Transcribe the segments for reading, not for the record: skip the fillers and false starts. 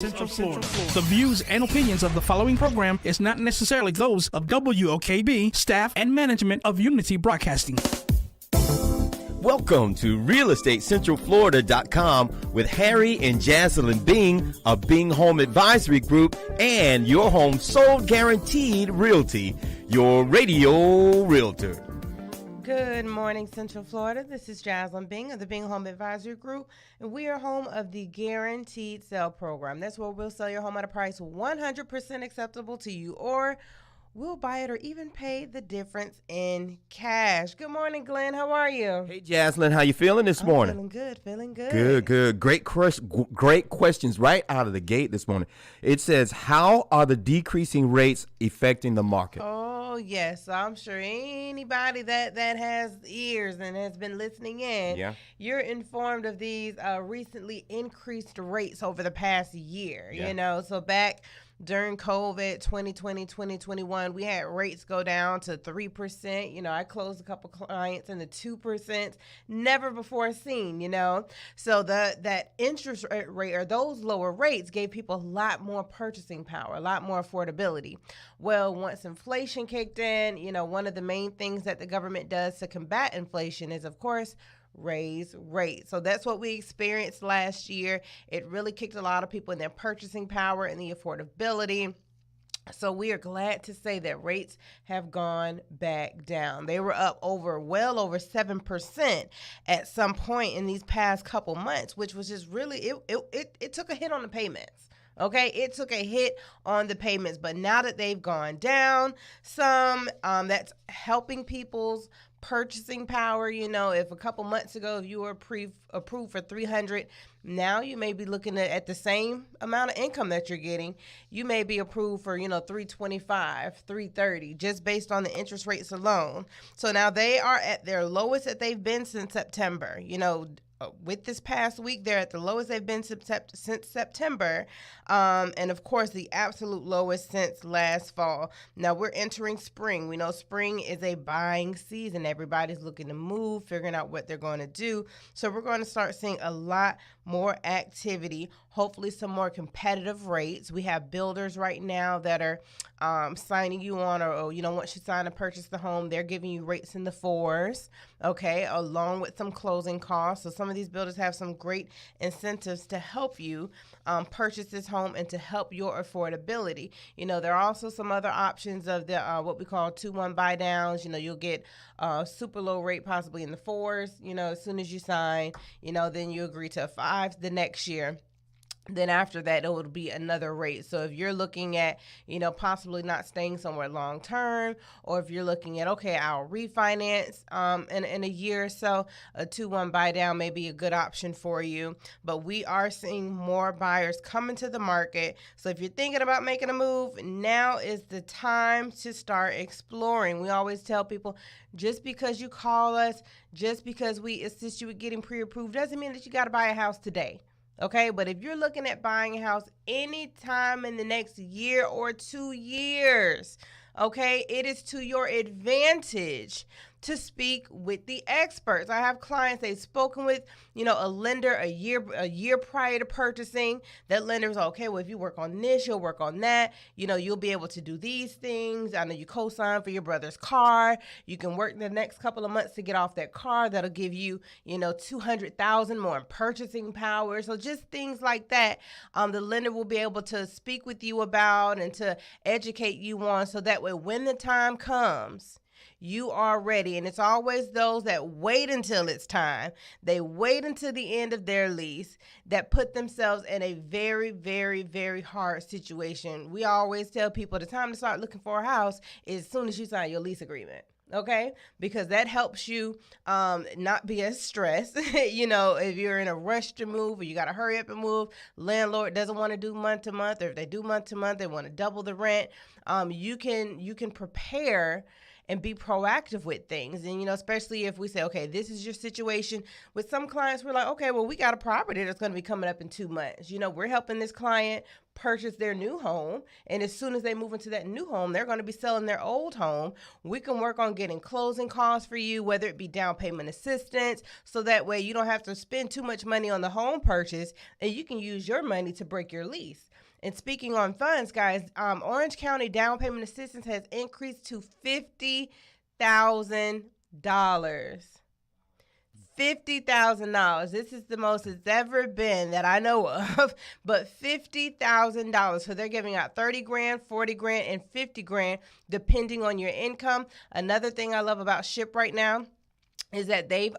Central Florida. The views and opinions of the following program is not necessarily those of WOKB, staff, and management of Unity Broadcasting. Welcome to RealEstateCentralFlorida.com with Harry and Jaslyn Bing of Bing Home Advisory Group and Your Home Sold Guaranteed Realty, your radio realtor. Good morning, Central Florida. This is Jaslyn Bing of the Bing Home Advisory Group, and we are home of the Guaranteed Sale Program. That's where we'll sell your home at a price 100% acceptable to you, or we'll buy it or even pay the difference in cash. Good morning, Glenn. How are you? Hey, Jaslyn. How you feeling this morning? Feeling good. Good. Great questions right out of the gate this morning. It says, how are the decreasing rates affecting the market? Oh, yes. I'm sure anybody that has ears and has been listening in, you're informed of these recently increased rates over the past year. You know, so back during COVID 2020, 2021, we had rates go down to 3%. You know, I closed a couple clients in the 2%, never before seen, you know. So that interest rate or those lower rates gave people a lot more purchasing power, a lot more affordability. Well, once inflation kicked in, you know, one of the main things that the government does to combat inflation is, of course, raise rates. So that's what we experienced last year. It really kicked a lot of people in their purchasing power and the affordability. So we are glad to say that rates have gone back down. They were up well over 7% at some point in these past couple months, which was just really, it took a hit on the payments. Okay, it took a hit on the payments, but now that they've gone down some, that's helping people's purchasing power. You know, if a couple months ago, if you were approved for $300, now you may be looking at the same amount of income that you're getting. You may be approved for, $325, $330, just based on the interest rates alone. So now they are at their lowest that they've been since September. You know, with this past week, they're at the lowest they've been since September, and of course the absolute lowest since last fall. Now we're entering spring. We know spring is a buying season. Everybody's looking to move, figuring out what they're going to do. So we're going to start seeing a lot more activity, hopefully some more competitive rates. We have builders right now that are signing you on, or once you sign and purchase the home, they're giving you rates in the 4s, okay, along with some closing costs. So some of these builders have some great incentives to help you purchase this home and to help your affordability. You know, there are also some other options of the what we call 2-1 buy downs. You know, you'll get a super low rate, possibly in the 4s, as soon as you sign, then you agree to a 5 the next year. Then after that, it would be another rate. So if you're looking at, possibly not staying somewhere long term, or if you're looking at, okay, I'll refinance in a year or so, a 2-1 buy down may be a good option for you. But we are seeing more buyers coming to the market. So if you're thinking about making a move, now is the time to start exploring. We always tell people, just because you call us, just because we assist you with getting pre-approved, doesn't mean that you got to buy a house today. Okay, but if you're looking at buying a house anytime in the next year or 2 years, okay, it is to your advantage to speak with the experts. I have clients they've spoken with, a lender a year prior to purchasing. That lender was okay. Well, if you work on this, you'll work on that. You'll be able to do these things. I know you co-sign for your brother's car. You can work the next couple of months to get off that car. That'll give you, $200,000 more in purchasing power. So just things like that. The lender will be able to speak with you about and to educate you on, so that way when the time comes, you are ready. And it's always those that wait until it's time. They wait until the end of their lease that put themselves in a very, very, very hard situation. We always tell people the time to start looking for a house is as soon as you sign your lease agreement. Okay, because that helps you not be as stressed. If you're in a rush to move or you got to hurry up and move, landlord doesn't want to do month to month, or if they do month to month, they want to double the rent. You can prepare and be proactive with things. And, especially if we say, okay, this is your situation. With some clients, we're like, okay, well, we got a property that's going to be coming up in 2 months. We're helping this client purchase their new home. And as soon as they move into that new home, they're going to be selling their old home. We can work on getting closing costs for you, whether it be down payment assistance, so that way you don't have to spend too much money on the home purchase, and you can use your money to break your lease. And speaking on funds, guys, Orange County down payment assistance has increased to $50,000. $50,000. This is the most it's ever been that I know of, but $50,000. So they're giving out 30 grand, 40 grand, and 50 grand, depending on your income. Another thing I love about SHIP right now is that they've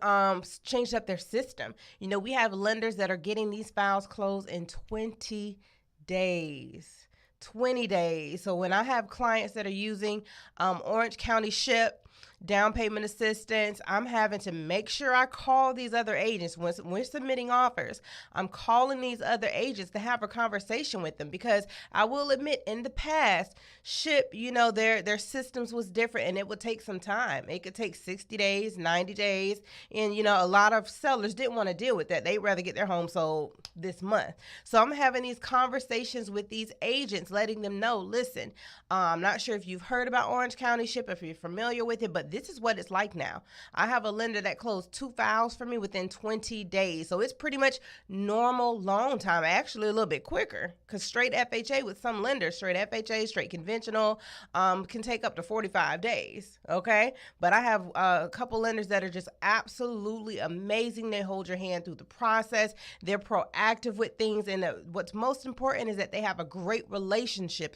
changed up their system. You know, we have lenders that are getting these files closed in 20 days. 20 days. So when I have clients that are using Orange County SHIP, down payment assistance, I'm having to make sure I call these other agents. When we're submitting offers, I'm calling these other agents to have a conversation with them, because I will admit, in the past, SHIP, you know, their systems was different, and it would take some time. It could take 60 days, 90 days, and, you know, a lot of sellers didn't want to deal with that. They'd rather get their home sold this month. So I'm having these conversations with these agents, letting them know, listen, I'm not sure if you've heard about Orange County SHIP, if you're familiar with it, but this is what it's like now. I have a lender that closed 2 files for me within 20 days. So it's pretty much normal loan time, actually a little bit quicker, because straight FHA with some lenders, straight FHA, straight conventional, can take up to 45 days, okay? But I have a couple lenders that are just absolutely amazing. They hold your hand through the process. They're proactive with things, and what's most important is that they have a great relationship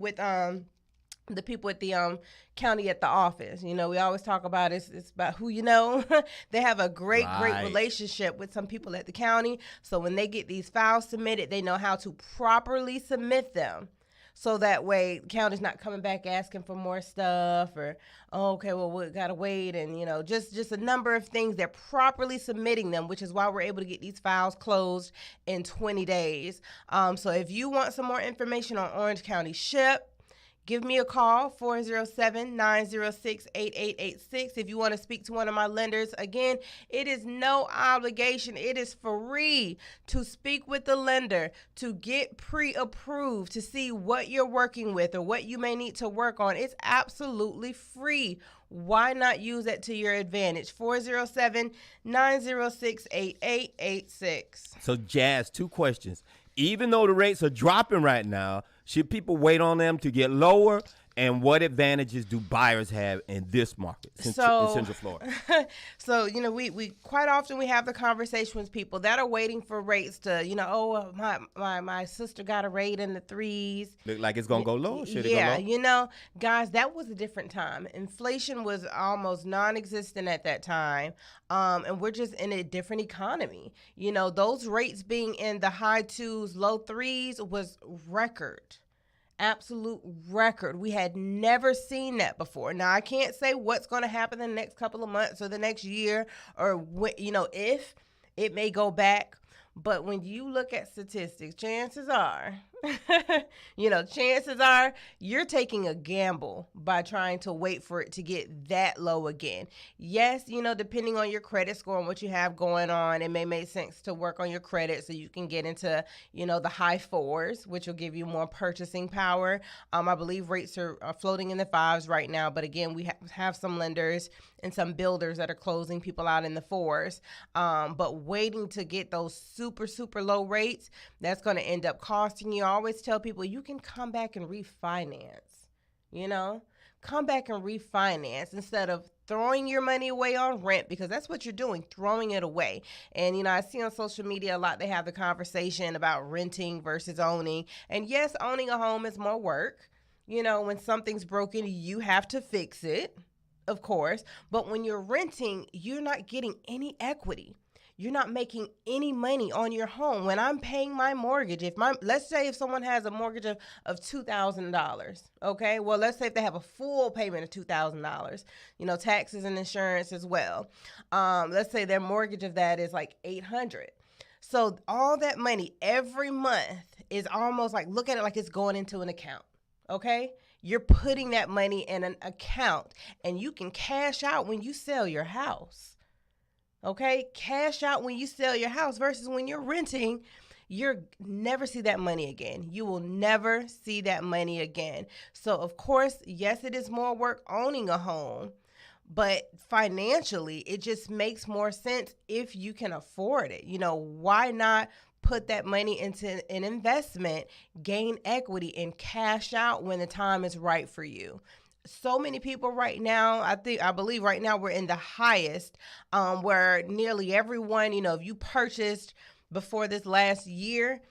with the people at the county at the office. You know, we always talk about it's about who you know. They have a great relationship with some people at the county. So when they get these files submitted, they know how to properly submit them. So that way, the county's not coming back asking for more stuff, or, oh, okay, well, we got to wait. And, you know, just a number of things. They're properly submitting them, which is why we're able to get these files closed in 20 days. So if you want some more information on Orange County SHIP, give me a call, 407-906-8886. If you want to speak to one of my lenders, again, it is no obligation. It is free to speak with the lender, to get pre-approved, to see what you're working with or what you may need to work on. It's absolutely free. Why not use that to your advantage? 407-906-8886. So, Jazz, 2 questions. Even though the rates are dropping right now, should people wait on them to get lower? And what advantages do buyers have in this market in Central Florida? So, you know, we quite often we have the conversation with people that are waiting for rates to, you know, oh, my sister got a rate in the 3s. Look like it's going to go low? Should it go low? Yeah, you know, guys, that was a different time. Inflation was almost non-existent at that time. And we're just in a different economy. You know, those rates being in the high 2s, low 3s was record. Absolute record. We had never seen that before. Now, I can't say what's going to happen in the next couple of months or the next year, or, you know, if it may go back. But when you look at statistics, chances are, chances are you're taking a gamble by trying to wait for it to get that low again. Yes, you know, depending on your credit score and what you have going on, it may make sense to work on your credit so you can get into, you know, the high 4s, which will give you more purchasing power. I believe rates are floating in the 5s right now. But again, we have some lenders and some builders that are closing people out in the 4s. But waiting to get those super, super low rates, that's going to end up costing you. I always tell people you can come back and refinance, you know, come back and refinance instead of throwing your money away on rent, because that's what you're doing, throwing it away. And, you know, I see on social media a lot, they have the conversation about renting versus owning. And yes, owning a home is more work. You know, when something's broken, you have to fix it, of course. But when you're renting, you're not getting any equity. You're not making any money on your home. When I'm paying my mortgage, let's say if someone has a mortgage of $2,000, okay? Well, let's say if they have a full payment of $2,000, you know, taxes and insurance as well. Let's say their mortgage of that is like $800. So all that money every month is almost like, look at it like it's going into an account, okay? You're putting that money in an account, and you can cash out when you sell your house. Okay, cash out when you sell your house versus when you're renting, you'll never see that money again. You will never see that money again. So, of course, yes, it is more work owning a home, but financially, it just makes more sense if you can afford it. Why not put that money into an investment, gain equity, and cash out when the time is right for you? So many people right now, I believe right now we're in the highest, where nearly everyone, if you purchased before this last year,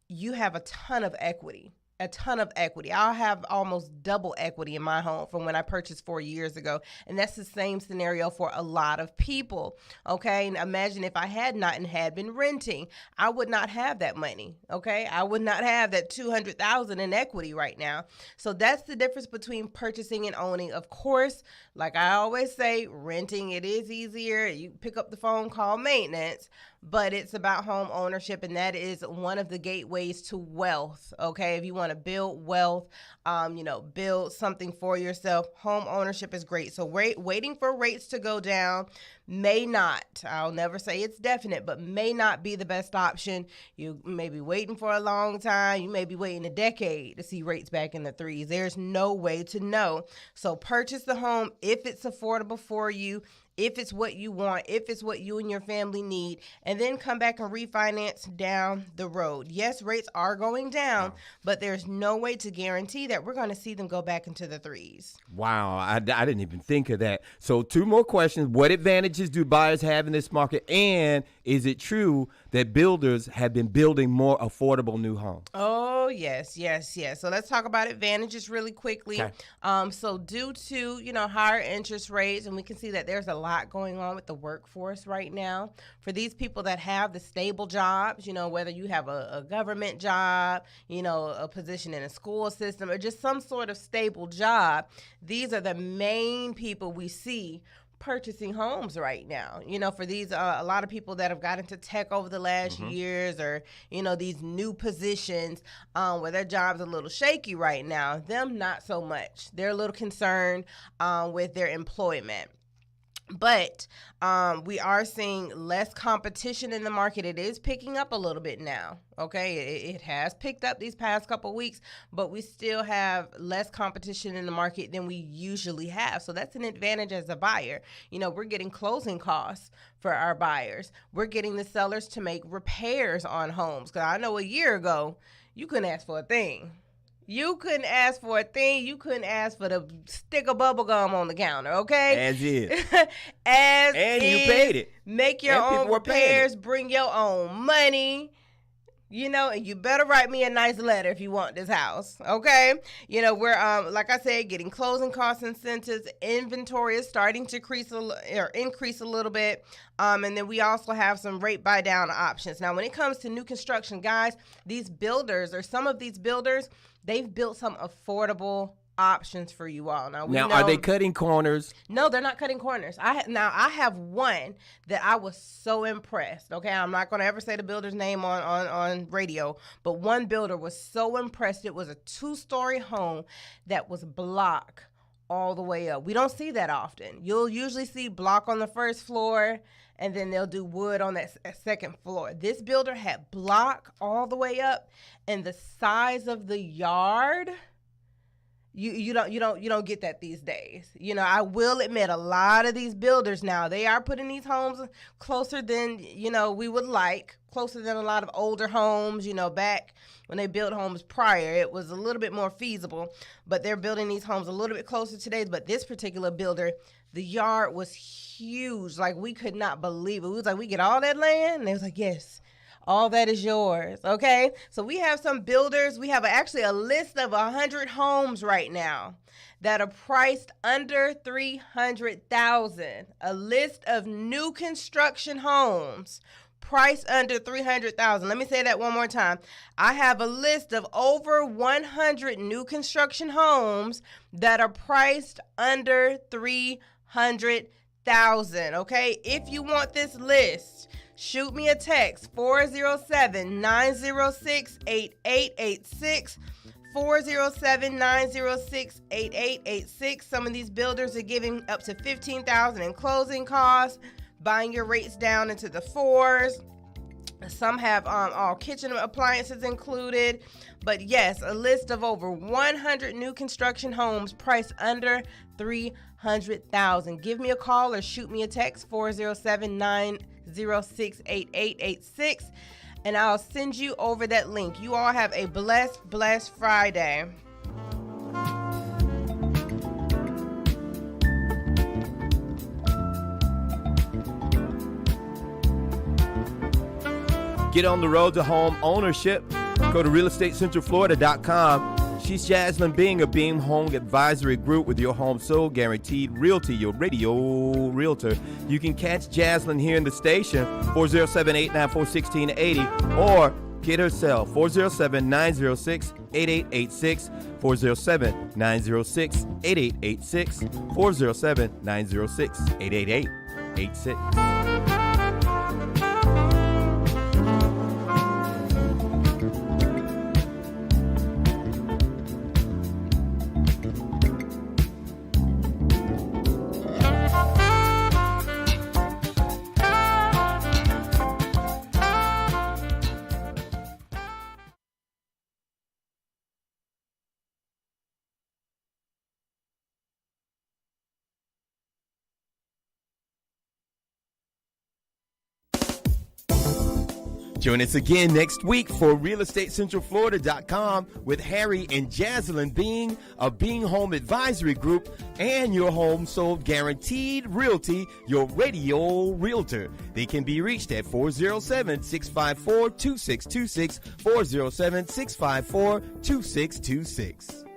you have a ton of equity. I'll have almost double equity in my home from when I purchased 4 years ago. And that's the same scenario for a lot of people. Okay. And imagine if I had not and had been renting, I would not have that money. Okay. I would not have that $200,000 in equity right now. So that's the difference between purchasing and owning. Of course, like I always say, renting, it is easier. You pick up the phone, call maintenance, but it's about home ownership, and that is one of the gateways to wealth. Okay, if you want to build wealth, build something for yourself, home ownership is great. So waiting for rates to go down may not, I'll never say it's definite, but may not be the best option. You may be waiting for a long time. You may be waiting a decade to see rates back in the threes. There's no way to know. So purchase the home if it's affordable for you, if it's what you want, if it's what you and your family need, and then come back and refinance down the road. Yes, rates are going down, but there's no way to guarantee that we're going to see them go back into the threes. Wow, I didn't even think of that. So 2 more questions. What advantages do buyers have in this market? And is it true that builders have been building more affordable new homes? Oh, yes. So let's talk about advantages really quickly. Okay. So due to, higher interest rates, and we can see that there's a lot going on with the workforce right now. For these people that have the stable jobs, whether you have a government job, a position in a school system, or just some sort of stable job, these are the main people we see purchasing homes right now. For these a lot of people that have got into tech over the last years, or these new positions where their job's a little shaky right now, them not so much. They're a little concerned with their employment. But we are seeing less competition in the market. It is picking up a little bit now. Okay, it has picked up these past couple weeks, but we still have less competition in the market than we usually have. So that's an advantage as a buyer. We're getting closing costs for our buyers. We're getting the sellers to make repairs on homes. Because I know a year ago, you couldn't ask for a thing. You couldn't ask for a thing. You couldn't ask for the stick of bubble gum on the counter, okay? As is. And you paid it. Make your own repairs. Bring your own money. And you better write me a nice letter if you want this house, okay? We're, like I said, getting closing cost incentives. Inventory is starting to increase a little bit. And then we also have some rate buy down options. Now, when it comes to new construction, guys, these builders, or some of these builders, they've built some affordable options for you all. Now, are they cutting corners? No, they're not cutting corners. I have one that I was so impressed. Okay, I'm not going to ever say the builder's name on radio, but one builder was so impressed. It was a 2-story home that was block all the way up. We don't see that often. You'll usually see block on the first floor, and then they'll do wood on that second floor. This builder had block all the way up, and the size of the yard, you don't get that these days. I will admit, a lot of these builders now, they are putting these homes closer than we would like, closer than a lot of older homes. Back when they built homes prior, it was a little bit more feasible, but they're building these homes a little bit closer today. But this particular builder, the yard was huge. Like, we could not believe it. We was like, we get all that land? And they was like, yes. All that is yours, okay? So we have some builders. We have actually a list of 100 homes right now that are priced under $300,000. A list of new construction homes priced under $300,000. Let me say that one more time. I have a list of over 100 new construction homes that are priced under $300,000, okay? If you want this list, shoot me a text, 407-906-8886, 407-906-8886. Some of these builders are giving up to $15,000 in closing costs, buying your rates down into the 4s. Some have all kitchen appliances included. But yes, a list of over 100 new construction homes priced under $300,000. Give me a call or shoot me a text, 407-906-8886, and I'll send you over that link. You all have a blessed Friday. Get on the road to home ownership. Go to realestatecentralflorida.com. She's Jaslyn Bing of Beam Home Advisory Group with your home sold guaranteed realty, your radio realtor. You can catch Jaslyn here in the station, 407-894-1680, or get her cell, 407-906-8886, 407-906-8886, 407-906-8886. Join us again next week for realestatecentralflorida.com with Harry and Jaslyn Bing of Bing Home Advisory Group and your home sold guaranteed realty, your radio realtor. They can be reached at 407-654-2626, 407-654-2626.